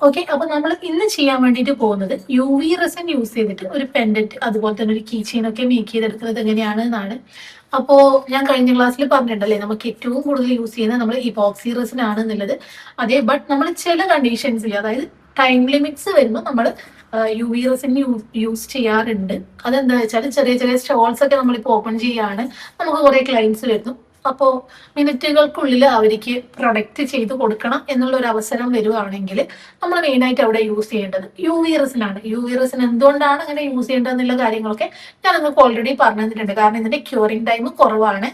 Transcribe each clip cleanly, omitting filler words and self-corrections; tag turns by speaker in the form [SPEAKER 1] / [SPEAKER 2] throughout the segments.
[SPEAKER 1] Okay, അപ്പൊ നമ്മൾ ഇന്ന് ചെയ്യാൻ വേണ്ടിയിട്ട് പോകുന്നത് യു വി റെസിൻ യൂസ് ചെയ്തിട്ട് ഒരു പെൻഡന്റ് അതുപോലെ തന്നെ ഒരു കീ ചെയിൻ ഒക്കെ മേക്ക് ചെയ്തെടുക്കുന്നത് എങ്ങനെയാണ് എന്നാണ്. അപ്പോ ഞാൻ കഴിഞ്ഞ ക്ലാസ്സിൽ പറഞ്ഞിട്ടുണ്ടല്ലേ, നമുക്ക് ഏറ്റവും കൂടുതൽ യൂസ് ചെയ്യുന്നത് നമ്മൾ ഇപോക്സി റെസിൻ ആണ് എന്നുള്ളത്. അതെ, ബട്ട് നമ്മൾ ചില കണ്ടീഷൻസിൽ, അതായത് ടൈം ലിമിറ്റ്സ് വരുമ്പോൾ നമ്മൾ യു വി റെസിൻ യൂസ് ചെയ്യാറുണ്ട്. അതെന്താ വെച്ചാൽ ചെറിയ ചെറിയ സ്റ്റോൾസ് ഒക്കെ നമ്മളിപ്പോൾ ഓപ്പൺ ചെയ്യാണ്, നമുക്ക് കുറെ ക്ലയൻസ് വരുന്നു. അപ്പോൾ മിനിറ്റുകൾക്കുള്ളിൽ അവർക്ക് പ്രൊഡക്റ്റ് ചെയ്ത് കൊടുക്കണം എന്നുള്ള ഒരു അവസരം വരുവാണെങ്കിൽ നമ്മൾ മെയിനായിട്ട് അവിടെ യൂസ് ചെയ്യേണ്ടത് യു വി റെസിനാണ്. യു വി റെസിൻ എന്തുകൊണ്ടാണ് അങ്ങനെ യൂസ് ചെയ്യേണ്ടത് എന്നുള്ള കാര്യങ്ങളൊക്കെ ഞാൻ നിങ്ങൾക്ക് ഓൾറെഡി പറഞ്ഞു തന്നിട്ടുണ്ട്. കാരണം ഇതിന്റെ ക്യൂറിംഗ് ടൈം കുറവാണ്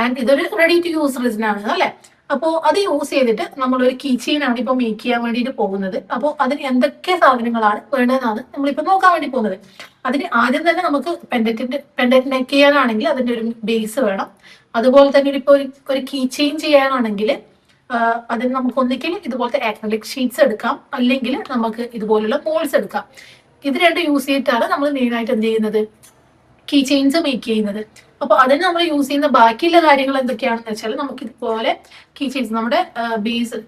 [SPEAKER 1] ആൻഡ് ഇതൊരു റെഡി ടു യൂസ് റെസിൻ ആണ് അല്ലെ. അപ്പോൾ അത് യൂസ് ചെയ്തിട്ട് നമ്മളൊരു കീ ചെയിൻ ആണ് ഇപ്പോൾ മേക്ക് ചെയ്യാൻ വേണ്ടിയിട്ട് പോകുന്നത്. അപ്പോൾ അതിന് എന്തൊക്കെ സാധനങ്ങളാണ് വേണ്ടതെന്നാണ് നമ്മളിപ്പോൾ നോക്കാൻ വേണ്ടി പോകുന്നത്. അതിന് ആദ്യം തന്നെ നമുക്ക് പെൻഡന്റ് മേക്ക് ചെയ്യാനാണെങ്കിൽ അതിന്റെ ഒരു ബേസ് വേണം. അതുപോലെ തന്നെ ഇപ്പോൾ ഒരു കീ ചെയിൻ ചെയ്യാനാണെങ്കിൽ അതിന് നമുക്ക് ഒന്നിക്കൽ ഇതുപോലത്തെ ആക്രിലിക് ഷീറ്റ്സ് എടുക്കാം, അല്ലെങ്കിൽ നമുക്ക് ഇതുപോലുള്ള മോൾസ് എടുക്കാം. ഇത് രണ്ടും യൂസ് ചെയ്തിട്ടാണ് നമ്മൾ മെയിനായിട്ട് എന്ത് ചെയ്യുന്നത്, കീ ചെയിൻസ് മേക്ക് ചെയ്യുന്നത്. അപ്പൊ അതിന് നമ്മൾ യൂസ് ചെയ്യുന്ന ബാക്കിയുള്ള കാര്യങ്ങൾ എന്തൊക്കെയാണെന്ന് വെച്ചാൽ, നമുക്ക് ഇതുപോലെ കീ ചെയിൻസ്, നമ്മുടെ ബേസ്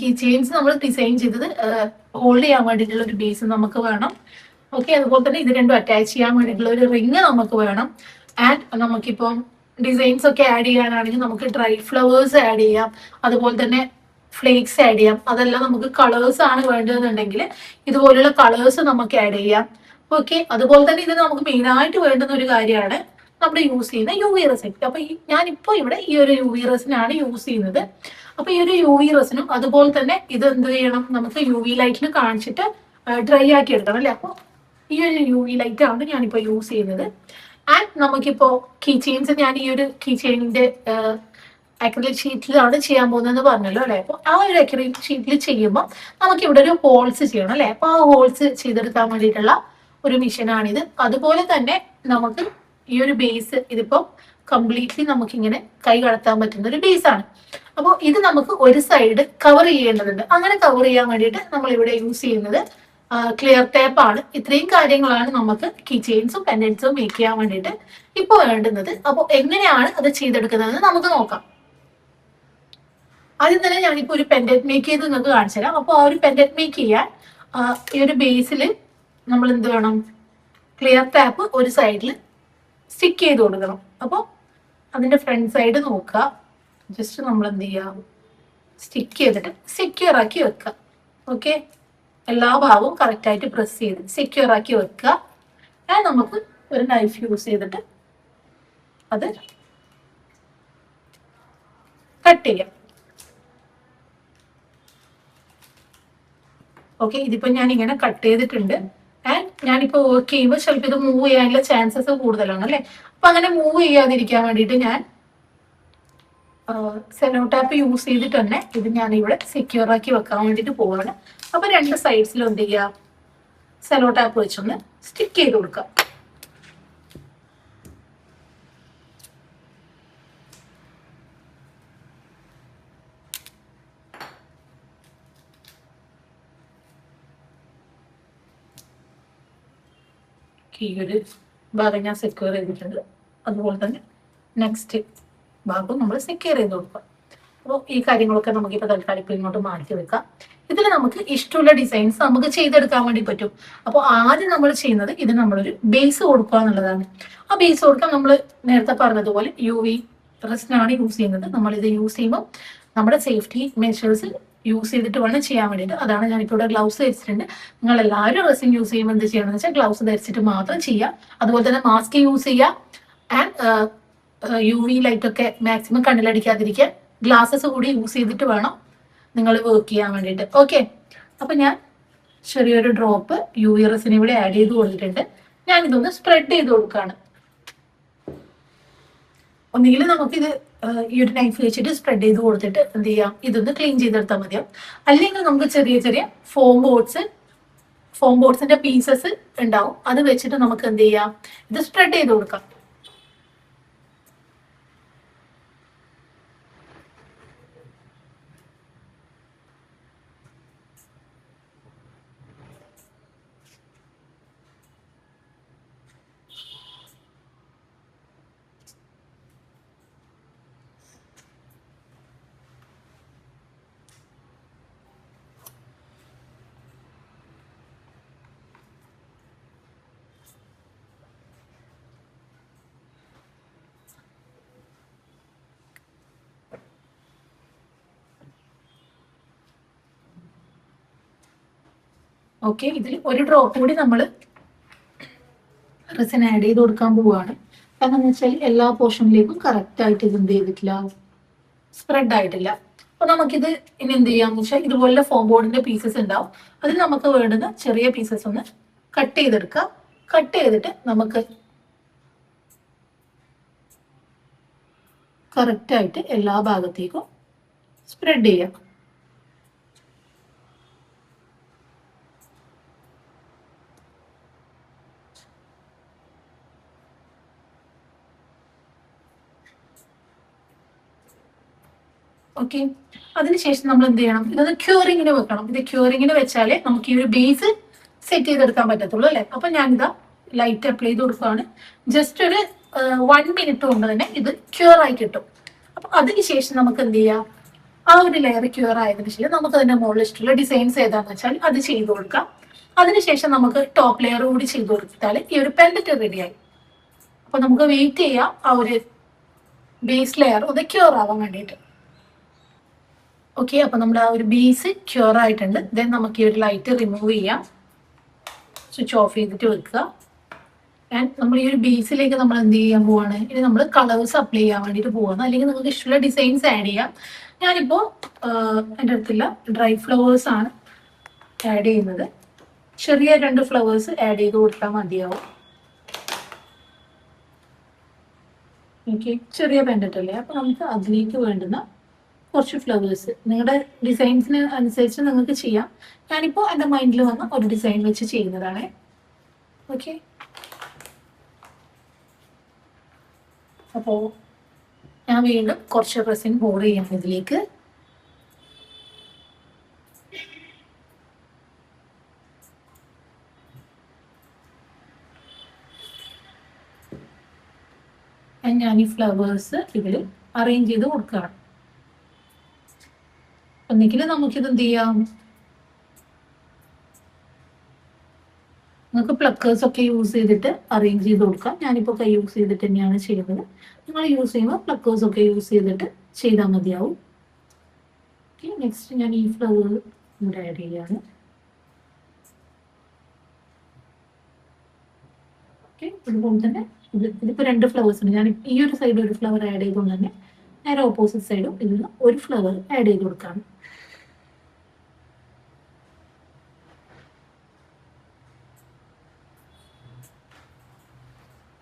[SPEAKER 1] കീ ചെയിൻസ് നമ്മൾ ഡിസൈൻ ചെയ്തത് ഹോൾഡ് ചെയ്യാൻ വേണ്ടിയിട്ടുള്ള ഒരു ബേസ് നമുക്ക് വേണം. ഓക്കെ, അതുപോലെ തന്നെ ഇത് രണ്ടും അറ്റാച്ച് ചെയ്യാൻ വേണ്ടിയിട്ടുള്ള ഒരു റിങ് നമുക്ക് വേണം. ആൻഡ് നമുക്കിപ്പം ഡിസൈൻസ് ഒക്കെ ആഡ് ചെയ്യാനാണെങ്കിൽ നമുക്ക് ഡ്രൈ ഫ്ലവേഴ്സ് ആഡ് ചെയ്യാം, അതുപോലെ തന്നെ ഫ്ലേക്സ് ആഡ് ചെയ്യാം. അതെല്ലാം നമുക്ക് കളേഴ്സ് ആണ് വേണ്ടതെന്നുണ്ടെങ്കിൽ ഇതുപോലുള്ള കളേഴ്സ് നമുക്ക് ആഡ് ചെയ്യാം. ഓക്കെ, അതുപോലെ തന്നെ ഇത് നമുക്ക് മെയിൻ ആയിട്ട് വേണ്ടുന്ന ഒരു കാര്യമാണ് നമ്മൾ യൂസ് ചെയ്യുന്ന യു വി റെസിൻ. അപ്പൊ ഞാനിപ്പോ ഇവിടെ ഈ ഒരു യു വി റെസിനാണ് യൂസ് ചെയ്യുന്നത്. അപ്പൊ ഈ ഒരു യു വി റെസിനും അതുപോലെ തന്നെ ഇത് എന്ത് ചെയ്യണം, നമുക്ക് യു വി ലൈറ്റിൽ കാണിച്ചിട്ട് ഡ്രൈ ആക്കി എടുക്കണം അല്ലെ. അപ്പൊ ഈ ഒരു യു വി ലൈറ്റ് ആണ് ഞാനിപ്പോ യൂസ് ചെയ്യുന്നത്. ആൻഡ് നമുക്കിപ്പോ കീ ചെയിൻസ്, ഞാൻ ഈ ഒരു കീ ചെയിനിന്റെ അക്രിലിക് ഷീറ്റിലാണ് ചെയ്യാൻ പോകുന്നതെന്ന് പറഞ്ഞല്ലോ അല്ലെ. അപ്പൊ ആ ഒരു അക്രിലിക് ഷീറ്റിൽ ചെയ്യുമ്പോൾ നമുക്ക് ഇവിടെ ഒരു ഹോൾസ് ചെയ്യണം അല്ലെ. അപ്പൊ ആ ഹോൾസ് ചെയ്തെടുക്കാൻ വേണ്ടിയിട്ടുള്ള ഒരു മിഷനാണിത്. അതുപോലെ തന്നെ നമുക്ക് ഈ ഒരു ബേസ്, ഇതിപ്പോ കംപ്ലീറ്റ്ലി നമുക്ക് ഇങ്ങനെ കൈ കടത്താൻ പറ്റുന്ന ഒരു ബേസ് ആണ്. അപ്പോൾ ഇത് നമുക്ക് ഒരു സൈഡ് കവർ ചെയ്യേണ്ടതുണ്ട്. അങ്ങനെ കവർ ചെയ്യാൻ വേണ്ടിയിട്ട് നമ്മൾ ഇവിടെ യൂസ് ചെയ്യുന്നത് ക്ലിയർ ടേപ്പ് ആണ്. ഇത്രയും കാര്യങ്ങളാണ് നമുക്ക് കീ ചെയിൻസും പെൻഡന്റ്സും മേക്ക് ചെയ്യാൻ വേണ്ടിയിട്ട് ഇപ്പോൾ വേണ്ടുന്നത്. അപ്പോൾ എങ്ങനെയാണ് അത് ചെയ്തെടുക്കുന്നതെന്ന് നമുക്ക് നോക്കാം. ആദ്യം തന്നെ ഞാനിപ്പോൾ ഒരു പെൻഡന്റ് മേക്ക് ചെയ്ത് നിങ്ങൾക്ക് കാണിച്ചു തരാം. അപ്പോൾ ആ ഒരു പെൻഡന്റ് മേക്ക് ചെയ്യാൻ ഈ ഒരു ബേസിൽ നമ്മൾ എന്ത് വേണം, ക്ലിയർ ടാപ്പ് ഒരു സൈഡിൽ സ്റ്റിക്ക് ചെയ്ത് കൊടുക്കണം. അപ്പോൾ അതിന്റെ ഫ്രണ്ട് സൈഡ് നോക്കുക, ജസ്റ്റ് നമ്മൾ എന്ത് ചെയ്യാം, സ്റ്റിക്ക് ചെയ്തിട്ട് സെക്യൂർ ആക്കി വെക്കുക. ഓക്കെ, എല്ലാ ഭാഗവും കറക്റ്റ് ആയിട്ട് പ്രസ് ചെയ്ത് സെക്യൂർ ആക്കി വെക്കുക. നമുക്ക് ഒരു നൈഫ് യൂസ് ചെയ്തിട്ട് അത് കട്ട് ചെയ്യാം. ഓക്കെ, ഇതിപ്പോ ഞാൻ ഇങ്ങനെ കട്ട് ചെയ്തിട്ടുണ്ട്. ആൻഡ് ഞാനിപ്പോ വർക്ക് ചെയ്യുമ്പോൾ ചിലപ്പോൾ ഇത് മൂവ് ചെയ്യാനുള്ള ചാൻസസ് കൂടുതലാണ് അല്ലെ. അപ്പൊ അങ്ങനെ മൂവ് ചെയ്യാതിരിക്കാൻ വേണ്ടിയിട്ട് ഞാൻ സെലോ ടാപ്പ് യൂസ് ചെയ്തിട്ട് തന്നെ ഇത് ഞാൻ ഇവിടെ സെക്യൂർ ആക്കി വെക്കാൻ വേണ്ടിയിട്ട് പോവാണ്. അപ്പൊ രണ്ട് സൈഡ്സിലും എന്ത് ചെയ്യുക, സെലോ ടാപ്പ് വെച്ചൊന്ന് സ്റ്റിക്ക് ചെയ്ത് കൊടുക്കുക. ഈ ഒരു ഭാഗം ഞാൻ സെക്യൂർ ചെയ്തിട്ടുണ്ട്. അതുപോലെ തന്നെ നെക്സ്റ്റ് ഭാഗം നമ്മൾ സെക്യൂർ ചെയ്ത് കൊടുക്കുക. അപ്പോൾ ഈ കാര്യങ്ങളൊക്കെ നമുക്കിപ്പോൾ തൽക്കാലം ഇങ്ങോട്ട് മാറ്റി വെക്കാം. ഇതിൽ നമുക്ക് ഇഷ്ടമുള്ള ഡിസൈൻസ് നമുക്ക് ചെയ്തെടുക്കാൻ വേണ്ടി പറ്റും. അപ്പോൾ ആദ്യം നമ്മൾ ചെയ്യുന്നത് ഇത് നമ്മളൊരു ബേസ് കൊടുക്കുക എന്നുള്ളതാണ്. ആ ബേസ് കൊടുക്കാൻ നമ്മൾ നേരത്തെ പറഞ്ഞതുപോലെ യു വി റെസിനാണ് യൂസ് ചെയ്യുന്നത്. നമ്മളിത് യൂസ് ചെയ്യുമ്പോൾ നമ്മുടെ സേഫ്റ്റി മെഷേഴ്സ് യൂസ് ചെയ്തിട്ട് വേണം ചെയ്യാൻ വേണ്ടിയിട്ട്. അതാണ് ഞാനിപ്പോൾ ഇവിടെ ഗ്ലൗസ് ധരിച്ചിട്ടുണ്ട്. നിങ്ങൾ എല്ലാവരും റെസിൻ യൂസ് ചെയ്യുമ്പോൾ എന്ത് ചെയ്യണമെന്ന് വെച്ചാൽ ഗ്ലൗസ് ധരിച്ചിട്ട് മാത്രം ചെയ്യുക. അതുപോലെ തന്നെ മാസ്ക് യൂസ് ചെയ്യുക. ആൻഡ് യു വി ലൈറ്റ് ഒക്കെ മാക്സിമം കണ്ണിലടിക്കാതിരിക്കുക. ഗ്ലാസസ് കൂടി യൂസ് ചെയ്തിട്ട് വേണം നിങ്ങൾ വർക്ക് ചെയ്യാൻ വേണ്ടിയിട്ട്. ഓക്കെ, അപ്പൊ ഞാൻ ചെറിയൊരു ഡ്രോപ്പ് യു വി റെസിൻ ഇവിടെ ആഡ് ചെയ്ത് കൊടുത്തിട്ടുണ്ട്. ഞാൻ ഇതൊന്ന് സ്പ്രെഡ് ചെയ്ത് കൊടുക്കുകയാണ്. ഒന്നുകിൽ നമുക്കിത് ഈ ഒരു നൈഫ് വെച്ചിട്ട് സ്പ്രെഡ് ചെയ്ത് കൊടുത്തിട്ട് എന്ത് ചെയ്യാം, ഇതൊന്ന് ക്ലീൻ ചെയ്തെടുത്താൽ മതിയാവും. അല്ലെങ്കിൽ നമുക്ക് ചെറിയ ചെറിയ ഫോം ബോർഡ്സിന്റെ പീസസ് ഉണ്ടാവും, അത് വെച്ചിട്ട് നമുക്ക് എന്ത് ചെയ്യാം, ഇത് സ്പ്രെഡ് ചെയ്ത് കൊടുക്കാം. ഓക്കെ, ഇതിൽ ഒരു ഡ്രോപ്പ് കൂടി നമ്മൾ റെസിൻ ആഡ് ചെയ്ത് കൊടുക്കാൻ പോവുകയാണ്. കാരണം എന്ന് വെച്ചാൽ എല്ലാ പോർഷനിലേക്കും കറക്റ്റ് ആയിട്ട് ഇത് എന്ത് ചെയ്തിട്ടില്ല, സ്പ്രെഡ് ആയിട്ടില്ല. അപ്പൊ നമുക്കിത് ഇനി എന്ത് ചെയ്യാന്ന് വെച്ചാൽ ഇതുപോലെ ഫോം ബോർഡിന്റെ പീസസ് ഉണ്ടാവും. അതിൽ നമുക്ക് വേണ്ടുന്ന ചെറിയ പീസസ് ഒന്ന് കട്ട് ചെയ്തെടുക്കാം. കട്ട് ചെയ്തിട്ട് നമുക്ക് കറക്റ്റ് ആയിട്ട് എല്ലാ ഭാഗത്തേക്കും സ്പ്രെഡ് ചെയ്യാം. ഓക്കെ, അതിനുശേഷം നമ്മൾ എന്ത് ചെയ്യണം, ഇതൊന്ന് ക്യൂറിങ്ങിന് വെക്കണം. ഇത് ക്യൂറിങ്ങിന് വെച്ചാലേ നമുക്ക് ഈ ഒരു ബേസ് സെറ്റ് ചെയ്തെടുക്കാൻ പറ്റത്തുള്ളൂ അല്ലെ. അപ്പൊ ഞാനിതാ ലൈറ്റ് അപ്ലൈ ചെയ്ത് കൊടുക്കുകയാണ്. ജസ്റ്റ് ഒരു 1 മിനിറ്റ് കൊണ്ട് തന്നെ ഇത് ക്യൂർ ആയി കിട്ടും. അപ്പൊ അതിനുശേഷം നമുക്ക് എന്ത് ചെയ്യാം, ആ ഒരു ലെയർ ക്യൂർ ആയതിനു ശേഷം നമുക്ക് അതിന്റെ മുകളിൽ ഇഷ്ടമുള്ള ഡിസൈൻസ് ഏതാന്ന് വെച്ചാൽ അത് ചെയ്ത് കൊടുക്കാം. അതിനുശേഷം നമുക്ക് ടോപ്പ് ലെയർ കൂടി ചെയ്ത് കൊടുത്താൽ ഈ ഒരു പെൻഡന്റ് റെഡിയായി. അപ്പൊ നമുക്ക് വെയിറ്റ് ചെയ്യാം ആ ഒരു ബേസ് ലെയർ ഒന്ന് ക്യൂർ ആവാൻ വേണ്ടിയിട്ട്. ഓക്കെ, അപ്പൊ നമ്മുടെ ആ ഒരു ബേസ് ക്യൂർ ആയിട്ടുണ്ട്. ദെൻ നമുക്ക് ഈ ഒരു ലൈറ്റ് റിമൂവ് ചെയ്യാം, സ്വിച്ച് ഓഫ് ചെയ്തിട്ട് വെക്കുക. ആൻഡ് നമ്മൾ ഈ ഒരു ബേസിലേക്ക് നമ്മൾ എന്ത് ചെയ്യാൻ പോവാണ്, ഇനി നമ്മൾ കളേഴ്സ് അപ്ലൈ ചെയ്യാൻ വേണ്ടിയിട്ട് പോവാണ്. അല്ലെങ്കിൽ നിങ്ങൾക്ക് ഇഷ്ടമുള്ള ഡിസൈൻസ് ആഡ് ചെയ്യാം. ഞാനിപ്പോ എൻ്റെ അടുത്തുള്ള ഡ്രൈ ഫ്ലവേഴ്സ് ആണ് ആഡ് ചെയ്യുന്നത്. ചെറിയ 2 ഫ്ലവേഴ്സ് ആഡ് ചെയ്ത് കൊടുത്താൽ മതിയാവും. ഓക്കെ, ചെറിയ പെൻഡന്റ് അല്ലേ, അപ്പൊ നമുക്ക് അതിലേക്ക് വേണ്ടുന്ന കുറച്ച് ഫ്ലവേഴ്സ് നിങ്ങളുടെ ഡിസൈൻസിന് അനുസരിച്ച് നിങ്ങൾക്ക് ചെയ്യാം. ഞാനിപ്പോൾ എൻ്റെ മൈൻഡിൽ വന്ന ഒരു ഡിസൈൻ വെച്ച് ചെയ്യുന്നതാണ്. ഓക്കെ, അപ്പോൾ ഞാൻ വീണ്ടും കുറച്ച് റെസിൻ പോർ ചെയ്യാം ഇതിലേക്ക്. ഞാൻ ഈ ഫ്ലവേഴ്സ് ഇതിൽ അറേഞ്ച് ചെയ്ത് കൊടുക്കുകയാണ്. ഒന്നെങ്കിൽ നമുക്കിത് എന്ത് ചെയ്യാം, നിങ്ങൾക്ക് പ്ലക്കേഴ്സ് ഒക്കെ യൂസ് ചെയ്തിട്ട് അറേഞ്ച് ചെയ്ത് കൊടുക്കാം. ഞാനിപ്പോൾ കൈ യൂസ് ചെയ്തിട്ട് തന്നെയാണ് ചെയ്യുന്നത്. നിങ്ങൾ യൂസ് ചെയ്യുമ്പോൾ പ്ലക്കേഴ്സ് ഒക്കെ യൂസ് ചെയ്തിട്ട് ചെയ്താൽ മതിയാവും. ഓക്കെ, നെക്സ്റ്റ് ഞാൻ ഈ ഫ്ലവർ ഇവിടെ ആഡ് ചെയ്യാണ്. ഓക്കെ, അതുപോലെ തന്നെ ഇതിപ്പോൾ 2 ഫ്ലവേഴ്സ് ഉണ്ട്. ഞാൻ ഈ ഒരു സൈഡ് ഒരു ഫ്ലവർ ആഡ് ചെയ്തുകൊണ്ട് തന്നെ നേരെ ഓപ്പോസിറ്റ് സൈഡും ഇതിൽ നിന്ന് ഒരു ഫ്ലവർ ആഡ് ചെയ്ത് കൊടുക്കാം.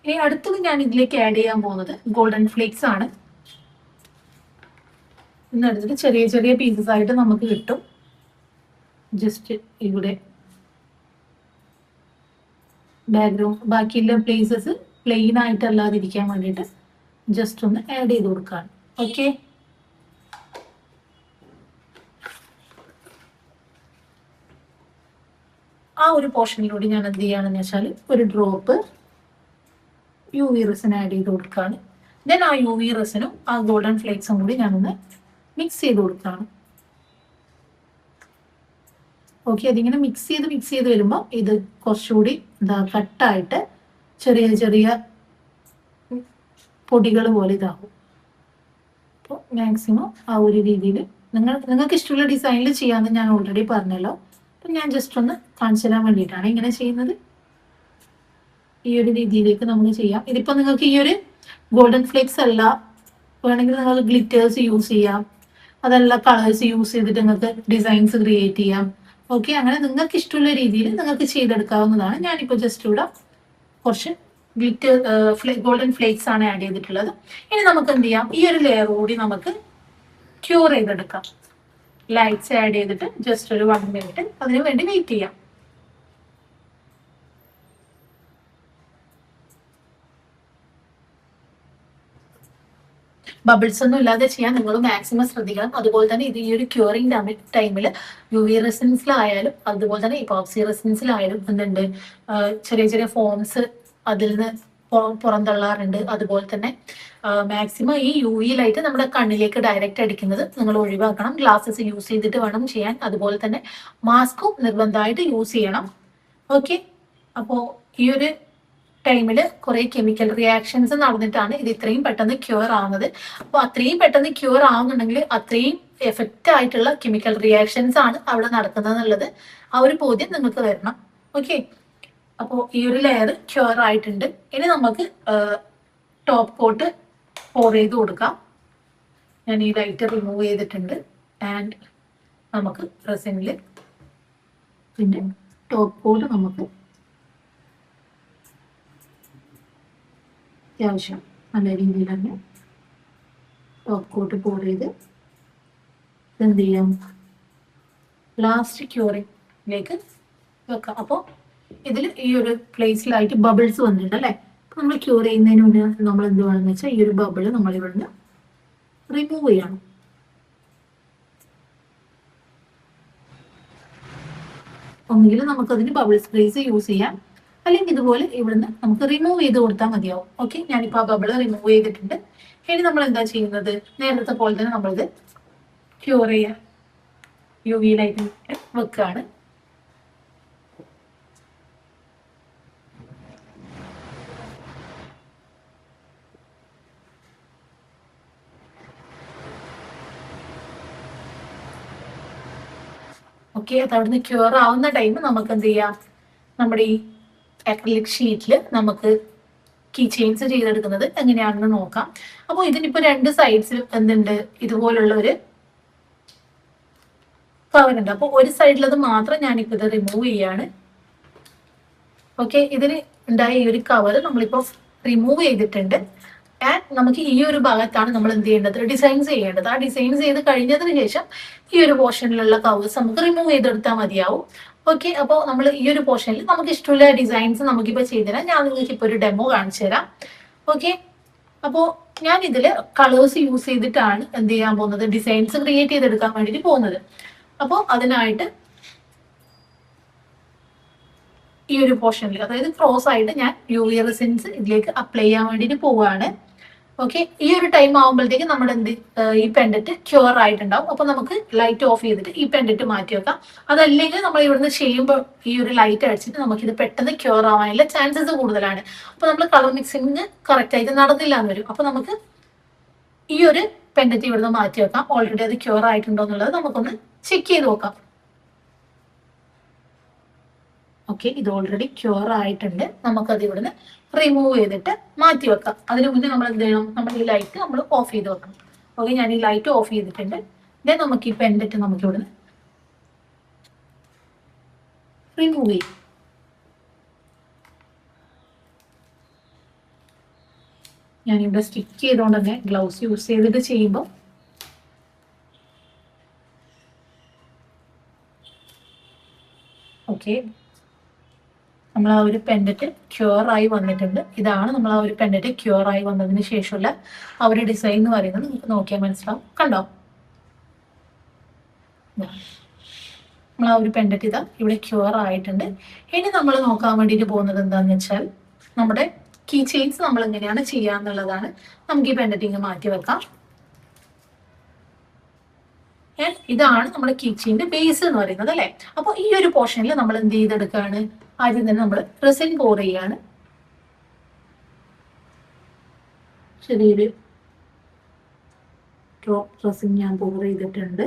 [SPEAKER 1] ഇനി അടുത്തത് ഞാൻ ഇതിലേക്ക് ആഡ് ചെയ്യാൻ പോകുന്നത് ഗോൾഡൻ ഫ്ലേക്സ് ആണ്. ഇന്നെടുത്തിട്ട് ചെറിയ ചെറിയ പീസസ് ആയിട്ട് നമുക്ക് കിട്ടും. ജസ്റ്റ് ഇവിടെ ബാക്ക്ഗ്രൗണ്ട് ബാക്കിയുള്ള പ്ലേസസ് പ്ലെയിൻ ആയിട്ടല്ലാതിരിക്കാൻ വേണ്ടിയിട്ട് ജസ്റ്റ് ഒന്ന് ആഡ് ചെയ്ത് കൊടുക്കുകയാണ്. ഓക്കെ, ആ ഒരു പോർഷനിലൂടെ ഞാൻ എന്ത് ചെയ്യുകയാണെന്ന് വെച്ചാൽ ഒരു ഡ്രോപ്പ് UV റെസിൻ ആഡ് ചെയ്ത് കൊടുക്കുകയാണ്. ദെൻ ആ UV റെസിനും ആ ഗോൾഡൻ ഫ്ലേക്സും കൂടി ഞാനൊന്ന് മിക്സ് ചെയ്ത് കൊടുക്കുകയാണ്. ഓക്കെ, അതിങ്ങനെ മിക്സ് ചെയ്ത് വരുമ്പോൾ ഇത് കുറച്ചുകൂടി കട്ടായിട്ട് ചെറിയ ചെറിയ പൊടികൾ പോലെ ഇതാകും. അപ്പോൾ മാക്സിമം ആ ഒരു രീതിയിൽ നിങ്ങൾക്ക് ഇഷ്ടമുള്ള ഡിസൈനിൽ ചെയ്യാമെന്ന് ഞാൻ ഓൾറെഡി പറഞ്ഞല്ലോ. അപ്പം ഞാൻ ജസ്റ്റ് ഒന്ന് കാണിച്ചു തരാൻ വേണ്ടിയിട്ടാണ് ഇങ്ങനെ ചെയ്യുന്നത്. ഈ ഒരു രീതിയിലേക്ക് നമുക്ക് ചെയ്യാം. ഇതിപ്പോൾ നിങ്ങൾക്ക് ഈ ഒരു ഗോൾഡൻ ഫ്ലേക്സ് അല്ല, വേണമെങ്കിൽ നിങ്ങൾക്ക് ഗ്ലിറ്റേഴ്സ് യൂസ് ചെയ്യാം. അതല്ല കളേഴ്സ് യൂസ് ചെയ്തിട്ട് നിങ്ങൾക്ക് ഡിസൈൻസ് ക്രിയേറ്റ് ചെയ്യാം. ഓക്കെ, അങ്ങനെ നിങ്ങൾക്ക് ഇഷ്ടമുള്ള രീതിയിൽ നിങ്ങൾക്ക് ചെയ്തെടുക്കാവുന്നതാണ്. ഞാനിപ്പോൾ ജസ്റ്റ് ഇവിടെ കുറച്ച് ഗ്ലിറ്റർ ഗോൾഡൻ ഫ്ലേക്സ് ആണ് ആഡ് ചെയ്തിട്ടുള്ളത്. ഇനി നമുക്ക് എന്ത് ചെയ്യാം, ഈ ഒരു ലെയർ കൂടി നമുക്ക് ക്യൂർ ചെയ്തെടുക്കാം. ലൈറ്റ്സ് ആഡ് ചെയ്തിട്ട് ജസ്റ്റ് ഒരു 1 മിനിറ്റ് അതിന് വേണ്ടി വെയിറ്റ് ചെയ്യാം. ബബിൾസ് ഒന്നും ഇല്ലാതെ ചെയ്യാൻ നിങ്ങൾ മാക്സിമം ശ്രദ്ധിക്കണം. അതുപോലെ തന്നെ ഇത് ഈ ഒരു ക്യൂറിംഗ് ടൈമിൽ UV റെസിൻസിലായാലും അതുപോലെ തന്നെ ഇപ്പോക്സി റെസിൻസിലായാലും എന്തുണ്ട്, ചെറിയ ചെറിയ ഫോംസ് അതിൽ നിന്ന് പുറന്തള്ളാറുണ്ട്. അതുപോലെ തന്നെ മാക്സിമം ഈ UV ലൈറ്റ് നമ്മുടെ കണ്ണിലേക്ക് ഡയറക്റ്റ് അടിക്കുന്നത് നിങ്ങൾ ഒഴിവാക്കണം. ഗ്ലാസസ് യൂസ് ചെയ്തിട്ട് വേണം ചെയ്യാൻ. അതുപോലെ തന്നെ മാസ്കും നിർബന്ധമായിട്ട് യൂസ് ചെയ്യണം. ഓക്കെ, അപ്പോൾ ഈ ഒരു ടൈമിൽ കുറെ കെമിക്കൽ റിയാക്ഷൻസ് നടന്നിട്ടാണ് ഇത് ഇത്രയും പെട്ടെന്ന് ക്യൂർ ആവുന്നത്. അപ്പോൾ അത്രയും പെട്ടെന്ന് ക്യൂർ ആവുന്നുണ്ടെങ്കിൽ അത്രയും എഫക്റ്റ് ആയിട്ടുള്ള കെമിക്കൽ റിയാക്ഷൻസ് ആണ് അവിടെ നടക്കുന്നത് എന്നുള്ളത് ആ ഒരു ബോധ്യം നിങ്ങൾക്ക് വരണം. ഓക്കെ, അപ്പോൾ ഈ ഒരു ലെയർ ക്യൂർ ആയിട്ടുണ്ട്. ഇനി നമുക്ക് ടോപ്പ് കോട്ട് പോർ ചെയ്ത് കൊടുക്കാം. ഞാൻ ഈ ലൈറ്റ് റിമൂവ് ചെയ്തിട്ടുണ്ട്. ആൻഡ് നമുക്ക് റെസിനിൽ പിന്നെ ടോപ്പ് കോട്ട് നമുക്ക് അത്യാവശ്യം നല്ല രീതിയിൽ തന്നെ ടോപ്പ് കോട്ട് പോർ ചെയ്ത് എന്ത് ചെയ്യാം, ലാസ്റ്റ് ക്യൂറിംഗിലേക്ക് വെക്കാം. അപ്പോൾ ഇതിൽ ഈ ഒരു പ്ലേസിലായിട്ട് ബബിൾസ് വന്നിട്ടുണ്ട് അല്ലേ. നമ്മൾ ക്യൂർ ചെയ്യുന്നതിന് മുന്നേ നമ്മൾ എന്ത് വേണമെന്ന് വെച്ചാൽ ഈ ഒരു ബബിൾ നമ്മൾ ഇവിടുന്ന് റിമൂവ് ചെയ്യണം. ഒന്നുകിൽ നമുക്കതിന് ബബിൾ സ്പ്രേസ് യൂസ് ചെയ്യാം, അല്ലെങ്കിൽ ഇതുപോലെ ഇവിടുന്ന് നമുക്ക് റിമൂവ് ചെയ്ത് കൊടുത്താൽ മതിയാവും. ഓക്കെ, ഞാനിപ്പോൾ ആ ബബിൾ റിമൂവ് ചെയ്തിട്ടുണ്ട്. ഇനി നമ്മൾ എന്താ ചെയ്യുന്നത്, നേരത്തെ പോലെ തന്നെ നമ്മളിത് ക്യൂർ ചെയ്യാൻ UV ലൈറ്റിൽ വെക്കുകയാണ്. ഓക്കെ, അത് അവിടുന്ന് ക്യൂർ ആവുന്ന ടൈം നമുക്ക് എന്ത് ചെയ്യാം, നമ്മുടെ ഈ അക്രിലിക് ഷീറ്റിൽ നമുക്ക് കീ ചെയിൻസ് ചെയ്തെടുക്കുന്നത് എങ്ങനെയാണെന്ന് നോക്കാം. അപ്പോൾ ഇതിനിപ്പോ രണ്ട് സൈഡ്സിലും എന്തുണ്ട്, ഇതുപോലുള്ള ഒരു കവർ ഉണ്ട്. അപ്പോൾ ഒരു സൈഡിലത് മാത്രം ഞാനിപ്പോൾ ഇത് റിമൂവ് ചെയ്യാണ്. ഓക്കെ, ഇതിന് ഉണ്ടായ ഈ ഒരു കവർ നമ്മളിപ്പോ റിമൂവ് ചെയ്തിട്ടുണ്ട്. ആൻഡ് നമുക്ക് ഈ ഒരു ഭാഗത്താണ് നമ്മൾ എന്ത് ചെയ്യേണ്ടത്, ഡിസൈൻസ് ചെയ്യേണ്ടത്. ആ ഡിസൈൻസ് ചെയ്ത് കഴിഞ്ഞതിന് ശേഷം ഈ ഒരു പോർഷനിലുള്ള കവേഴ്സ് നമുക്ക് റിമൂവ് ചെയ്തെടുത്താൽ മതിയാവും. ഓക്കെ, അപ്പോൾ നമ്മൾ ഈ ഒരു പോർഷനിൽ നമുക്ക് ഇഷ്ടമുള്ള ഡിസൈൻസ് നമുക്കിപ്പോൾ ചെയ്തുതരാം. ഞാൻ നിങ്ങൾക്ക് ഇപ്പോൾ ഒരു ഡെമോ കാണിച്ചു തരാം. ഓക്കെ, അപ്പോൾ ഞാൻ ഇതിൽ കളേഴ്സ് യൂസ് ചെയ്തിട്ടാണ് എന്ത് ചെയ്യാൻ പോകുന്നത്, ഡിസൈൻസ് ക്രിയേറ്റ് ചെയ്തെടുക്കാൻ വേണ്ടിയിട്ട് പോകുന്നത്. അപ്പോൾ അതിനായിട്ട് ഈ ഒരു പോർഷനിൽ, അതായത് ക്രോസ് ആയിട്ട് ഞാൻ UV റെസിൻസ് ഇതിലേക്ക് അപ്ലൈ ചെയ്യാൻ വേണ്ടിയിട്ട് പോവുകയാണ്. ഓക്കെ, ഈ ഒരു ടൈം ആകുമ്പോഴത്തേക്ക് നമ്മുടെ ഈ പെൻഡന്റ് ക്യൂർ ആയിട്ടുണ്ടാവും. അപ്പൊ നമുക്ക് ലൈറ്റ് ഓഫ് ചെയ്തിട്ട് ഈ പെൻഡന്റ് മാറ്റി വെക്കാം. അതല്ലെങ്കിൽ നമ്മൾ ഇവിടുന്ന് ചെയ്യുമ്പോൾ ഈ ഒരു ലൈറ്റ് അടിച്ചിട്ട് നമുക്കിത് പെട്ടെന്ന് ക്യൂർ ആവാനുള്ള ചാൻസസ് കൂടുതലാണ്. അപ്പൊ നമ്മൾ കളർ മിക്സിങ് കറക്റ്റ് ആയിട്ട് നടന്നില്ല എന്ന് വരും. അപ്പൊ നമുക്ക് ഈ ഒരു പെൻഡന്റ് ഇവിടുന്ന് മാറ്റി വെക്കാം. ഓൾറെഡി അത് ക്യൂർ ആയിട്ടുണ്ടോ എന്നുള്ളത് നമുക്കൊന്ന് ചെക്ക് ചെയ്ത് നോക്കാം. ഓക്കെ, ഇത് ഓൾറെഡി ക്യൂർ ആയിട്ടുണ്ട്. നമുക്കത് ഇവിടുന്ന് റിമൂവ് ചെയ്തിട്ട് മാറ്റി വെക്കാം. അതിന് മുന്നേ നമ്മൾ എന്ത് ചെയ്യണം, നമ്മൾ ഈ ലൈറ്റ് നമ്മൾ ഓഫ് ചെയ്ത് വെക്കണം. ഓക്കെ, ഞാൻ ഈ ലൈറ്റ് ഓഫ് ചെയ്തിട്ടുണ്ട്. ദെൻ നമുക്ക് ഈ പെൻഡന്റ് നമുക്ക് ഇവിടുന്ന് റിമൂവ് ചെയ്യും. ഞാനിവിടെ സ്റ്റിക്ക് ചെയ്തുകൊണ്ട് തന്നെ ഗ്ലൗസ് യൂസ് ചെയ്തിട്ട് ചെയ്യുമ്പോൾ ഓക്കെ, നമ്മൾ ആ ഒരു പെൻഡന്റ് ക്യൂർ ആയി വന്നിട്ടുണ്ട്. ഇതാണ് നമ്മൾ ആ ഒരു പെൻഡന്റ് ക്യൂർ ആയി വന്നതിന് ശേഷമുള്ള ആ ഒരു ഡിസൈൻ എന്ന് പറയുന്നത്. നമുക്ക് നോക്കിയാൽ മനസ്സിലാവും. കണ്ടോ, നമ്മൾ ആ ഒരു പെൻഡന്റ് ഇതാ ഇവിടെ ക്യൂർ ആയിട്ടുണ്ട്. ഇനി നമ്മൾ നോക്കാൻ വേണ്ടിയിട്ട് പോകുന്നത് എന്താണെന്ന് വെച്ചാൽ നമ്മുടെ കീ ചെയിൻസ് നമ്മൾ എങ്ങനെയാണ് ചെയ്യാന്നുള്ളതാണ്. നമുക്ക് ഈ പെൻഡന്റിങ് മാറ്റി വെക്കാം. ഇതാണ് നമ്മുടെ കീ ചെയിന്റെ ബേസ് എന്ന് പറയുന്നത് അല്ലെ. അപ്പോൾ ഈ ഒരു പോർഷനിൽ നമ്മൾ എന്ത് ചെയ്തെടുക്കുകയാണ്, ആദ്യം തന്നെ നമ്മൾ റെസിൻ പോർ ചെയ്യാണ്. ചെറിയൊരു ഡ്രോപ്പ് റെസിൻ ഞാൻ പോർ ചെയ്തിട്ടുണ്ട്.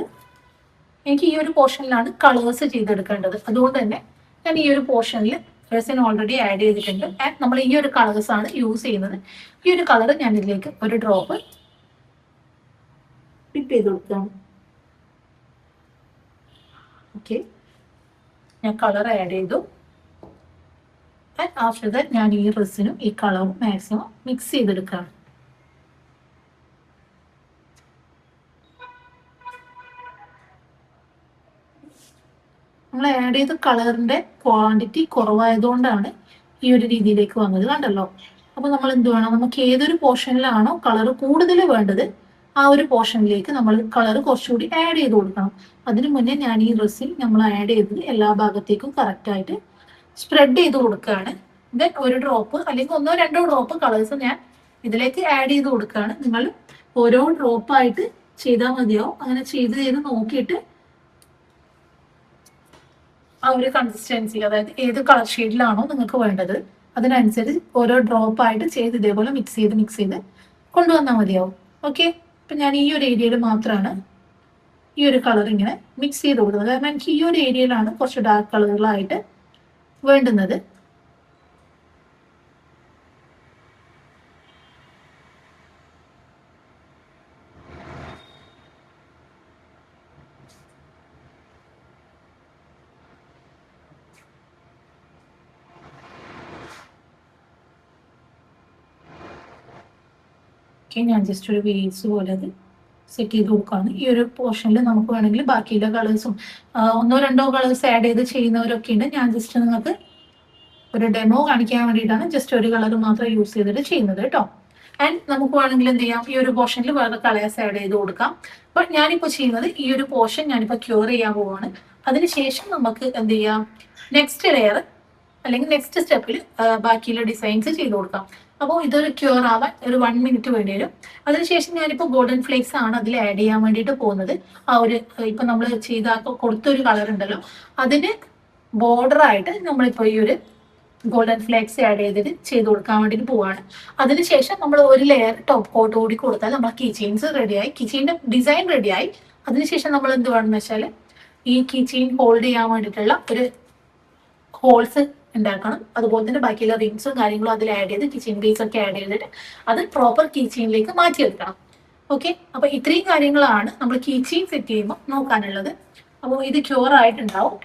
[SPEAKER 1] എനിക്ക് ഈ ഒരു പോർഷനിലാണ് കളേഴ്സ് ചെയ്തെടുക്കേണ്ടത്. അതുകൊണ്ട് തന്നെ ഞാൻ ഈ ഒരു പോർഷനിൽ റെസിൻ ഓൾറെഡി ആഡ് ചെയ്തിട്ടുണ്ട്. ആൻഡ് നമ്മൾ ഈ ഒരു കളേഴ്സ് ആണ് യൂസ് ചെയ്യുന്നത്. ഈ ഒരു കളർ ഞാൻ ഇതിലേക്ക് ഒരു ഡ്രോപ്പ് ഡിപ്പ് ചെയ്ത് കൊടുക്കുകയാണ്. ഓക്കെ, ഞാൻ കളർ ആഡ് ചെയ്തു. ആൻഡ് ആഫ്റ്റർ ദാറ്റ് ഞാൻ ഈ റെസിനും ഈ കളറും മാക്സിമം മിക്സ് ചെയ്തെടുക്കുകയാണ്. നമ്മൾ ആഡ് ചെയ്ത കളറിന്റെ ക്വാണ്ടിറ്റി കുറവായതുകൊണ്ടാണ് ഈ ഒരു രീതിയിലേക്ക് വന്നത്. കണ്ടല്ലോ. അപ്പോൾ നമ്മൾ എന്ത് വേണം, നമുക്ക് ഏതൊരു പോർഷനിലാണോ കളർ കൂടുതൽ വേണ്ടത് ആ ഒരു പോർഷനിലേക്ക് നമ്മൾ കളർ കുറച്ചുകൂടി ആഡ് ചെയ്ത് കൊടുക്കണം. അതിനു മുന്നേ ഞാൻ ഈ റെസിൻ നമ്മൾ ആഡ് ചെയ്തത് എല്ലാ ഭാഗത്തേക്കും കറക്റ്റായിട്ട് സ്പ്രെഡ് ചെയ്ത് കൊടുക്കുകയാണ്. ദെൻ ഒരു ഡ്രോപ്പ് അല്ലെങ്കിൽ ഒന്നോ രണ്ടോ ഡ്രോപ്പ് കളേഴ്സ് ഞാൻ ഇതിലേക്ക് ആഡ് ചെയ്ത് കൊടുക്കുകയാണ്. നിങ്ങൾ ഓരോ ഡ്രോപ്പായിട്ട് ചെയ്താൽ മതിയാവും. അങ്ങനെ ചെയ്ത് നോക്കിയിട്ട് ആ ഒരു കൺസിസ്റ്റൻസി, അതായത് ഏത് കളർ ഷെയ്ഡിലാണോ നിങ്ങൾക്ക് വേണ്ടത് അതിനനുസരിച്ച് ഓരോ ഡ്രോപ്പ് ആയിട്ട് ചെയ്ത് ഇതേപോലെ മിക്സ് ചെയ്ത് കൊണ്ടുവന്നാൽ മതിയാവും. ഓക്കെ, ഇപ്പം ഞാൻ ഈ ഒരു ഏരിയയിൽ മാത്രമാണ് ഈ ഒരു കളർ ഇങ്ങനെ മിക്സ് ചെയ്ത് കൊടുക്കുന്നത്. കാരണം എനിക്ക് ഈ ഒരു ഏരിയയിലാണ് കുറച്ച് ഡാർക്ക് കളറുകളായിട്ട് വേണ്ടുന്നത്. ഞാൻ ജസ്റ്റ് ഒരു വേസ് പോലെ അത് സെറ്റ് ചെയ്ത് കൊടുക്കുകയാണ്. ഈ ഒരു പോർഷനിൽ നമുക്ക് വേണമെങ്കിൽ ബാക്കിയുള്ള കളേഴ്സും ഒന്നോ രണ്ടോ കളേഴ്സ് ആഡ് ചെയ്ത് ചെയ്യുന്നവരൊക്കെ ഉണ്ട്. ഞാൻ ജസ്റ്റ് നിങ്ങൾക്ക് ഒരു ഡെമോ കാണിക്കാൻ വേണ്ടിയിട്ടാണ് ജസ്റ്റ് ഒരു കളർ മാത്രം യൂസ് ചെയ്തിട്ട് ചെയ്യുന്നത് കേട്ടോ. ആൻഡ് നമുക്ക് വേണമെങ്കിൽ എന്ത് ചെയ്യാം, ഈ ഒരു പോർഷനിൽ വേറെ കളേഴ്സ് ആഡ് ചെയ്ത് കൊടുക്കാം. ബട്ട് ഞാനിപ്പോൾ ചെയ്യുന്നത് ഈ ഒരു പോർഷൻ ഞാനിപ്പോൾ ക്യൂർ ചെയ്യാൻ പോവുകയാണ്. അതിനുശേഷം നമുക്ക് എന്ത് ചെയ്യാം, നെക്സ്റ്റ് ലെയർ അല്ലെങ്കിൽ നെക്സ്റ്റ് സ്റ്റെപ്പിൽ ബാക്കിയുള്ള ഡിസൈൻസ് ചെയ്ത് കൊടുക്കാം. അപ്പോൾ ഇതൊരു ക്യൂർ ആവാൻ ഒരു 1 മിനിറ്റ് വേണ്ടി വരും. അതിനുശേഷം ഞാനിപ്പോൾ ഗോൾഡൻ ഫ്ലേക്സ് ആണ് അതിൽ ആഡ് ചെയ്യാൻ വേണ്ടിയിട്ട് പോകുന്നത്. ആ ഒരു ഇപ്പം നമ്മൾ ചെയ്ത കൊടുത്തൊരു കളർ ഉണ്ടല്ലോ, അതിന് ബോർഡറായിട്ട് നമ്മളിപ്പോൾ ഈ ഒരു ഗോൾഡൻ ഫ്ലേക്സ് ആഡ് ചെയ്തിട്ട് ചെയ്ത് കൊടുക്കാൻ വേണ്ടിയിട്ട് പോവാണ്. അതിനുശേഷം നമ്മൾ ഒരു ലെയർ ടോപ്പ് കോട്ട് കൂടി കൊടുത്താൽ നമ്മൾ കീ ചെയിൻസ് റെഡിയായി, കീ ചെയിൻ്റെ ഡിസൈൻ റെഡിയായി. അതിനുശേഷം നമ്മൾ എന്ത് വേണമെന്ന് വെച്ചാൽ ഈ കീ ചെയിൻ ഹോൾഡ് ചെയ്യാൻ വേണ്ടിയിട്ടുള്ള ഒരു ഹോൾസ് ഉണ്ടാക്കണം. അതുപോലെ തന്നെ ബാക്കിയുള്ള റിങ്സും കാര്യങ്ങളും അതിൽ ആഡ് ചെയ്ത് കിച്ചൺ ബേസ് ഒക്കെ ആഡ് ചെയ്തിട്ട് അത് പ്രോപ്പർ കിച്ചണിലേക്ക് മാറ്റിയെടുക്കണം. ഓക്കെ, അപ്പൊ ഇത്രയും കാര്യങ്ങളാണ് നമ്മൾ കിച്ചൺ സെറ്റ് ചെയ്യുമ്പോൾ നോക്കാനുള്ളത്. അപ്പോൾ ഇത് ക്യൂർ ആയിട്ടുണ്ടാവും.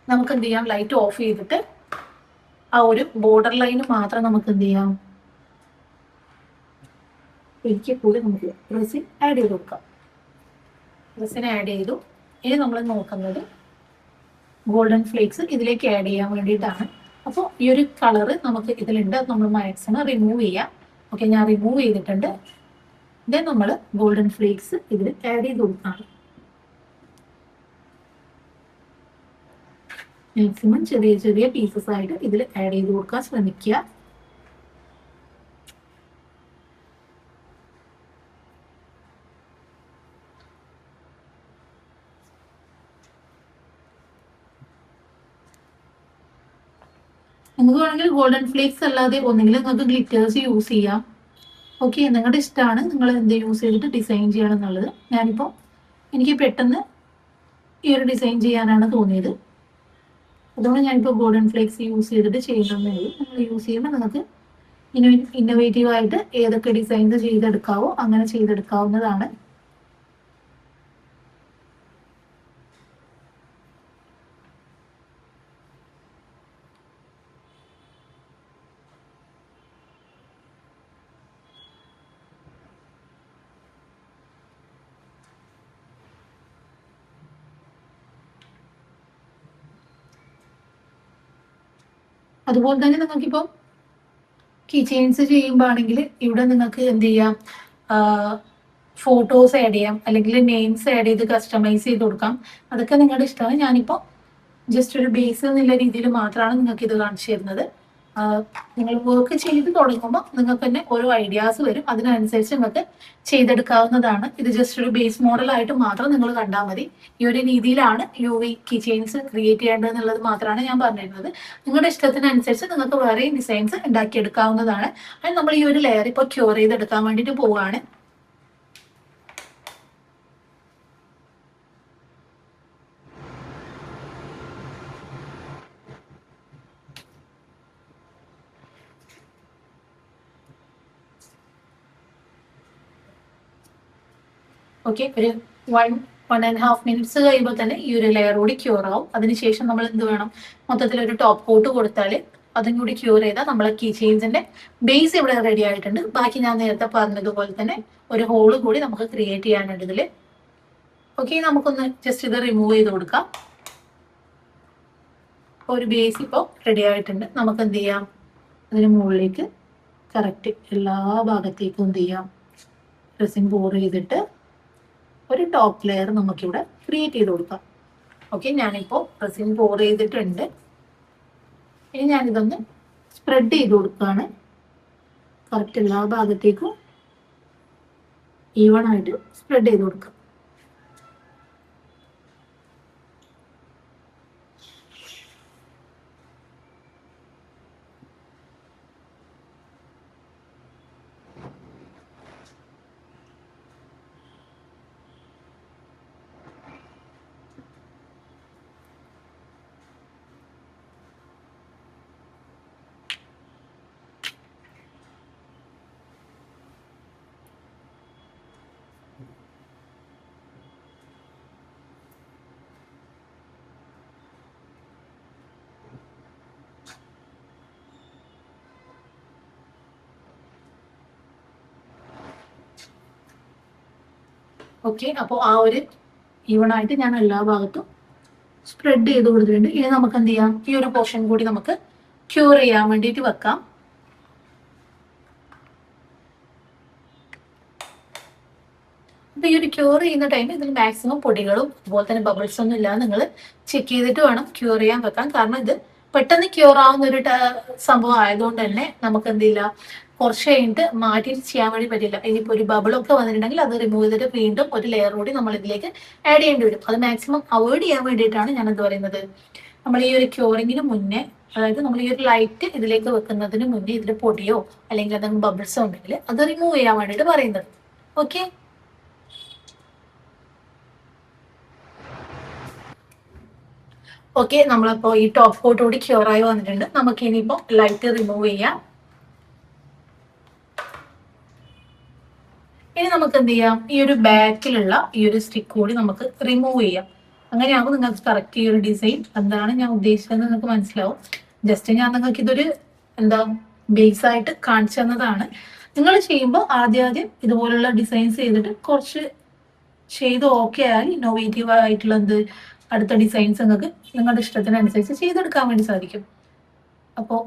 [SPEAKER 1] നമുക്ക് എന്ത് ചെയ്യാം, ലൈറ്റ് ഓഫ് ചെയ്തിട്ട് ആ ഒരു ബോർഡർ ലൈന് മാത്രം നമുക്ക് എന്ത് ചെയ്യാം, ഒരിക്കൽ കൂടി നമുക്ക് റെസിൻ ആഡ് ചെയ്ത് കൊടുക്കാം. റെസിൻ ആഡ് ചെയ്തു. ഇനി നമ്മൾ നോക്കുന്നത് ഗോൾഡൻ ഫ്ലേക്സ് ഇതിലേക്ക് ആഡ് ചെയ്യാൻ വേണ്ടിയിട്ടാണ്. അപ്പോൾ ഈ ഒരു കളറ് നമുക്ക് ഇതിലുണ്ട്, അത് നമ്മൾ മാക്സിമം റിമൂവ് ചെയ്യാം. ഓക്കെ, ഞാൻ റിമൂവ് ചെയ്തിട്ടുണ്ട്. ദെൻ നമ്മൾ ഗോൾഡൻ ഫ്ലേക്സ് ഇതിൽ ആഡ് ചെയ്ത് കൊടുക്കുകയാണ്. മാക്സിമം ചെറിയ ചെറിയ പീസസ് ആയിട്ട് ഇതിൽ ആഡ് ചെയ്ത് കൊടുക്കാൻ ശ്രമിക്കുക. നിങ്ങൾക്ക് വേണമെങ്കിൽ ഗോൾഡൻ ഫ്ലേക്സ് അല്ലാതെ ഒന്നെങ്കിൽ നിങ്ങൾക്ക് ഗ്ലിറ്റേഴ്സ് യൂസ് ചെയ്യാം. ഓക്കെ, നിങ്ങളുടെ ഇഷ്ടമാണ് നിങ്ങൾ എന്ത് യൂസ് ചെയ്തിട്ട് ഡിസൈൻ ചെയ്യണം എന്നുള്ളത്. ഞാനിപ്പോൾ എനിക്ക് പെട്ടെന്ന് ഈ ഒരു ഡിസൈൻ ചെയ്യാനാണ് തോന്നിയത്, അതുകൊണ്ട് ഞാനിപ്പോൾ ഗോൾഡൻ ഫ്ലേക്സ് യൂസ് ചെയ്തിട്ട് ചെയ്യുന്നതേ ഉള്ളൂ. നിങ്ങൾ യൂസ് ചെയ്യുമ്പോൾ നിങ്ങൾക്ക് ഇന്നോവേറ്റീവായിട്ട് ഏതൊക്കെ ഡിസൈൻസ് ചെയ്തെടുക്കാവോ അങ്ങനെ ചെയ്തെടുക്കാവുന്നതാണ്. അതുപോലെ തന്നെ നിങ്ങൾക്കിപ്പോൾ കീ ചെയിൻസ് ചെയ്യുമ്പോൾ ആണെങ്കിൽ ഇവിടെ നിങ്ങൾക്ക് എന്ത് ചെയ്യാം, ഫോട്ടോസ് ആഡ് ചെയ്യാം അല്ലെങ്കിൽ നെയിംസ് ആഡ് ചെയ്ത് കസ്റ്റമൈസ് ചെയ്ത് കൊടുക്കാം. അതൊക്കെ നിങ്ങളുടെ ഇഷ്ടമാണ്. ഞാനിപ്പോൾ ജസ്റ്റ് ഒരു ബേസ് എന്നുള്ള രീതിയിൽ മാത്രമാണ് നിങ്ങൾക്ക് ഇത് കാണിച്ചു തരുന്നത്. നിങ്ങൾ വർക്ക് ചെയ്ത് തുടങ്ങുമ്പോൾ നിങ്ങൾക്ക് തന്നെ ഓരോ ഐഡിയാസ് വരും, അതിനനുസരിച്ച് നിങ്ങൾക്ക് ചെയ്തെടുക്കാവുന്നതാണ്. ഇത് ജസ്റ്റ് ഒരു ബേസ് മോഡലായിട്ട് മാത്രം നിങ്ങൾ കണ്ടാൽ മതി. ഈ ഒരു രീതിയിലാണ് UV കീ ചെയിൻസ് ക്രിയേറ്റ് ചെയ്യേണ്ടത് എന്നുള്ളത് മാത്രമാണ് ഞാൻ പറഞ്ഞിരുന്നത്. നിങ്ങളുടെ ഇഷ്ടത്തിനനുസരിച്ച് നിങ്ങൾക്ക് വേറെയും ഡിസൈൻസ് ഉണ്ടാക്കിയെടുക്കാവുന്നതാണ്. അത് നമ്മൾ ഈ ഒരു ലെയർ ഇപ്പോൾ ക്യൂർ ചെയ്തെടുക്കാൻ വേണ്ടിയിട്ട് പോവുകയാണ്. ഓക്കെ, ഒരു 1.5 മിനിറ്റ്സ് കഴിയുമ്പോൾ തന്നെ ഈ ഒരു ലെയർ കൂടി ക്യൂർ ആവും. അതിനുശേഷം നമ്മൾ എന്ത് വേണം, മൊത്തത്തിൽ ഒരു ടോപ്പ് കോട്ട് കൊടുത്താൽ അതും കൂടി ക്യൂർ ചെയ്താൽ നമ്മളെ കീ ചെയിൻസിന്റെ ബേസ് ഇവിടെ റെഡി ആയിട്ടുണ്ട്. ബാക്കി ഞാൻ നേരത്തെ പറഞ്ഞതുപോലെ തന്നെ ഒരു ഹോള് കൂടി നമുക്ക് ക്രിയേറ്റ് ചെയ്യാനുണ്ട് ഇതിൽ. ഓക്കെ, നമുക്കൊന്ന് ജസ്റ്റ് ഇത് റിമൂവ് ചെയ്ത് കൊടുക്കാം. ഒരു ബേസ് ഇപ്പോൾ റെഡി ആയിട്ടുണ്ട്. നമുക്ക് എന്ത് ചെയ്യാം, അതിന് മുകളിലേക്ക് കറക്റ്റ് എല്ലാ ഭാഗത്തേക്കും എന്ത് ചെയ്യാം, റെസിൻ പോർ ചെയ്തിട്ട് ഒരു ടോപ്പ് ലെയർ നമുക്കിവിടെ ക്രിയേറ്റ് ചെയ്ത് കൊടുക്കാം. ഓക്കെ, ഞാനിപ്പോൾ റെസിൻ പോർ ചെയ്തിട്ടുണ്ട്. ഇനി ഞാനിതൊന്ന് സ്പ്രെഡ് ചെയ്ത് കൊടുക്കുകയാണ്. കറക്റ്റ് എല്ലാ ഭാഗത്തേക്കും ഈവൺ ആയിട്ട് സ്പ്രെഡ് ചെയ്ത് കൊടുക്കാം. ഓക്കെ, അപ്പോൾ ആ ഒരു ഈവണായിട്ട് ഞാൻ എല്ലാ ഭാഗത്തും സ്പ്രെഡ് ചെയ്ത് കൊടുത്തിട്ടുണ്ട്. ഇനി നമുക്ക് എന്ത് ചെയ്യാം, ഈ ഒരു പോർഷൻ കൂടി നമുക്ക് ക്യൂർ ചെയ്യാൻ വേണ്ടിയിട്ട് വെക്കാം. അപ്പൊ ഈ ഒരു ക്യൂർ ചെയ്യുന്ന ടൈമിൽ ഇതിൽ മാക്സിമം പൊടികളും അതുപോലെ തന്നെ ബബിൾസ് ഒന്നും ഇല്ലാതെ നിങ്ങൾ ചെക്ക് ചെയ്തിട്ട് വേണം ക്യൂർ ചെയ്യാൻ വെക്കാൻ. കാരണം ഇത് പെട്ടെന്ന് ക്യൂർ ആവുന്ന ഒരു സംഭവം ആയതുകൊണ്ട് തന്നെ നമുക്ക് എന്തില്ല, കുറച്ച് കഴിഞ്ഞിട്ട് മാറ്റി ചെയ്യാൻ വേണ്ടി പറ്റില്ല. ഇനിയിപ്പോൾ ഒരു ബബിളൊക്കെ വന്നിട്ടുണ്ടെങ്കിൽ അത് റിമൂവ് ചെയ്തിട്ട് വീണ്ടും ഒരു ലെയർ കൂടി നമ്മൾ ഇതിലേക്ക് ആഡ് ചെയ്യേണ്ടി വരും. അത് മാക്സിമം അവോയ്ഡ് ചെയ്യാൻ വേണ്ടിയിട്ടാണ് ഞാൻ എന്ത് പറയുന്നത്, നമ്മൾ ഈ ഒരു ക്യൂറിങ്ങിന് മുന്നേ, അതായത് നമ്മൾ ഈ ഒരു ലൈറ്റ് ഇതിലേക്ക് വെക്കുന്നതിന് മുന്നേ ഇതിൽ പൊടിയോ അല്ലെങ്കിൽ എന്തെങ്കിലും ബബിൾസോ ഉണ്ടെങ്കിൽ അത് റിമൂവ് ചെയ്യാൻ വേണ്ടിയിട്ട് പറയുന്നത്. ഓക്കെ, ഓക്കെ, നമ്മളപ്പോ ഈ ടോപ്പ് കോട്ട് കൂടി ക്യൂർ ആയി വന്നിട്ടുണ്ട്. നമുക്ക് ഇനിയിപ്പോ ലൈറ്റ് റിമൂവ് ചെയ്യാം. ഇനി നമുക്ക് എന്ത് ചെയ്യാം, ഈ ഒരു ബാക്കിലുള്ള ഈ ഒരു സ്റ്റിക്ക് കൂടി നമുക്ക് റിമൂവ് ചെയ്യാം. അങ്ങനെയാകുമ്പോൾ നിങ്ങൾക്ക് കറക്റ്റ് ഈ ഒരു ഡിസൈൻ എന്താണ് ഞാൻ ഉദ്ദേശിച്ചത് നിങ്ങൾക്ക് മനസ്സിലാവും. ജസ്റ്റ് ഞാൻ നിങ്ങൾക്ക് ഇതൊരു എന്താ ബേസ് ആയിട്ട് കാണിച്ചു തന്നതാണ്. നിങ്ങൾ ചെയ്യുമ്പോൾ ആദ്യം ഇതുപോലുള്ള ഡിസൈൻസ് ചെയ്തിട്ട് കുറച്ച് ചെയ്ത് ഓക്കെ ആയാൽ ഇന്നോവേറ്റീവ് ആയിട്ടുള്ള അടുത്ത ഡിസൈൻസ് നിങ്ങൾക്ക് നിങ്ങളുടെ ഇഷ്ടത്തിനനുസരിച്ച് ചെയ്തെടുക്കാൻ വേണ്ടി സാധിക്കും. അപ്പോൾ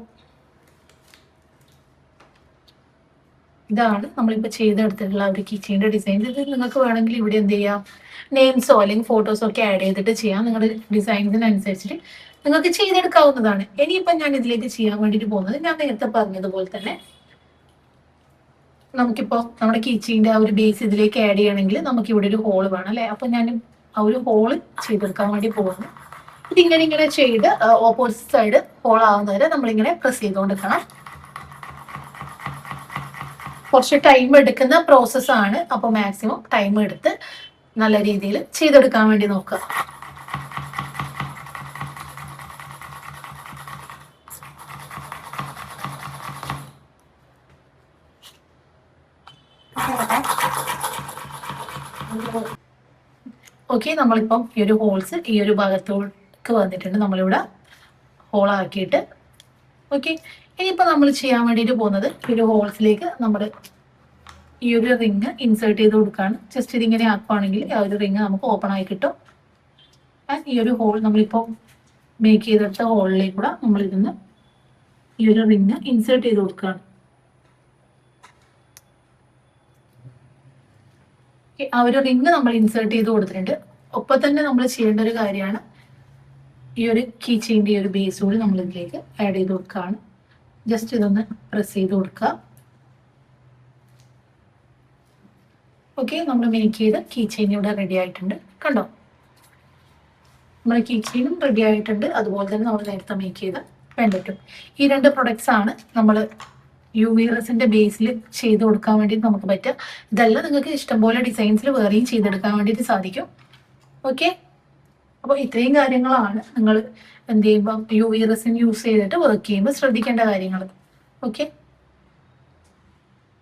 [SPEAKER 1] ഇതാണ് നമ്മളിപ്പോൾ ചെയ്തെടുത്തിട്ടുള്ള ഒരു കിച്ചണിന്റെ ഡിസൈൻസ്. ഇത് നിങ്ങൾക്ക് വേണമെങ്കിൽ ഇവിടെ എന്ത് ചെയ്യാം, നെയിംസോ അല്ലെങ്കിൽ ഫോട്ടോസോ ഒക്കെ ആഡ് ചെയ്തിട്ട് ചെയ്യാം. നിങ്ങളുടെ ഡിസൈൻസിനനുസരിച്ചിട്ട് നിങ്ങൾക്ക് ചെയ്തെടുക്കാവുന്നതാണ്. ഇനിയിപ്പം ഞാൻ ഇതിലേക്ക് ചെയ്യാൻ വേണ്ടിയിട്ട് പോകുന്നത്, ഞാൻ നേരത്തെ പറഞ്ഞതുപോലെ തന്നെ നമുക്കിപ്പോൾ നമ്മുടെ കിച്ചണിന്റെ ആ ഒരു ബേസ് ഇതിലേക്ക് ആഡ് ചെയ്യണമെങ്കിൽ നമുക്ക് ഇവിടെ ഒരു ഹോൾ വേണം അല്ലേ. അപ്പൊ ഞാൻ ആ ഒരു ഹോള് ചെയ്തെടുക്കാൻ വേണ്ടി പോകുന്നു. ഇതിങ്ങനെ ചെയ്ത് ഓപ്പോസിറ്റ് സൈഡ് ഹോൾ ആവുന്നവരെ നമ്മളിങ്ങനെ പ്രസ് ചെയ്തുകൊണ്ടിരിക്കണം. കുറച്ച് ടൈം എടുക്കുന്ന പ്രോസസ്സാണ്. അപ്പോൾ മാക്സിമം ടൈം എടുത്ത് നല്ല രീതിയിൽ ചെയ്തെടുക്കാൻ വേണ്ടി നോക്കുക. ഓക്കെ, നമ്മളിപ്പം ഈ ഒരു ഹോൾസ് ഈ ഒരു ഭാഗത്തോട്ട് വന്നിട്ടുണ്ട്. നമ്മളിവിടെ ഹോളാക്കിയിട്ട് ഓക്കെ. ഇനിയിപ്പോൾ നമ്മൾ ചെയ്യാൻ വേണ്ടിയിട്ട് പോകുന്നത്, ഈ ഒരു ഹോൾസിലേക്ക് നമ്മൾ ഈ ഒരു റിങ് ഇൻസേർട്ട് ചെയ്ത് കൊടുക്കുകയാണ്. ജസ്റ്റ് ഇതിങ്ങനെ ആക്കുകയാണെങ്കിൽ ആ ഒരു റിങ് നമുക്ക് ഓപ്പൺ ആയി കിട്ടും. ആൻഡ് ഈ ഒരു ഹോൾ നമ്മളിപ്പോൾ മേക്ക് ചെയ്തെടുത്ത ഹോളിലേക്ക് കൂടെ നമ്മളിരുന്ന് ഈ ഒരു റിങ് ഇൻസേർട്ട് ചെയ്ത് കൊടുക്കുകയാണ്. ആ ഒരു റിങ് നമ്മൾ ഇൻസേർട്ട് ചെയ്ത് കൊടുത്തിട്ടുണ്ട്. ഒപ്പം തന്നെ നമ്മൾ ചെയ്യേണ്ട ഒരു കാര്യമാണ്, ഈ ഒരു കീ ചെയിൻ്റെ ഈ ഒരു ബേസ് കൂടി നമ്മൾ ഇതിലേക്ക് ആഡ് ചെയ്ത് കൊടുക്കുകയാണ്. ജസ്റ്റ് ഇതൊന്ന് പ്രസ് ചെയ്ത് കൊടുക്കുക. ഓക്കെ, നമ്മൾ മേക്ക് ചെയ്ത് കീ ചെയിൻ ഇവിടെ റെഡി ആയിട്ടുണ്ട്. കണ്ടോ, നമ്മുടെ കീ ചെയിനും റെഡി ആയിട്ടുണ്ട്. അതുപോലെ തന്നെ നമ്മൾ നേരത്തെ മേക്ക് ചെയ്ത പെൻഡറ്റും. ഈ രണ്ട് പ്രൊഡക്ട്സ് ആണ് നമ്മൾ UV റെസിന്റെ ബേസിൽ ചെയ്ത് കൊടുക്കാൻ വേണ്ടിയിട്ട് നമുക്ക് പറ്റുക. ഇതെല്ലാം നിങ്ങൾക്ക് ഇഷ്ടംപോലെ ഡിസൈൻസിൽ വേറെയും ചെയ്തെടുക്കാൻ വേണ്ടിയിട്ട് സാധിക്കും. ഓക്കെ, അപ്പോൾ ഇത്രയും കാര്യങ്ങളാണ് നിങ്ങൾ എന്ത് ചെയ്യുമ്പോൾ UV റെസിൻ യൂസ് ചെയ്തിട്ട് വർക്ക് ചെയ്യുമ്പോൾ ശ്രദ്ധിക്കേണ്ട കാര്യങ്ങൾ. ഓക്കെ.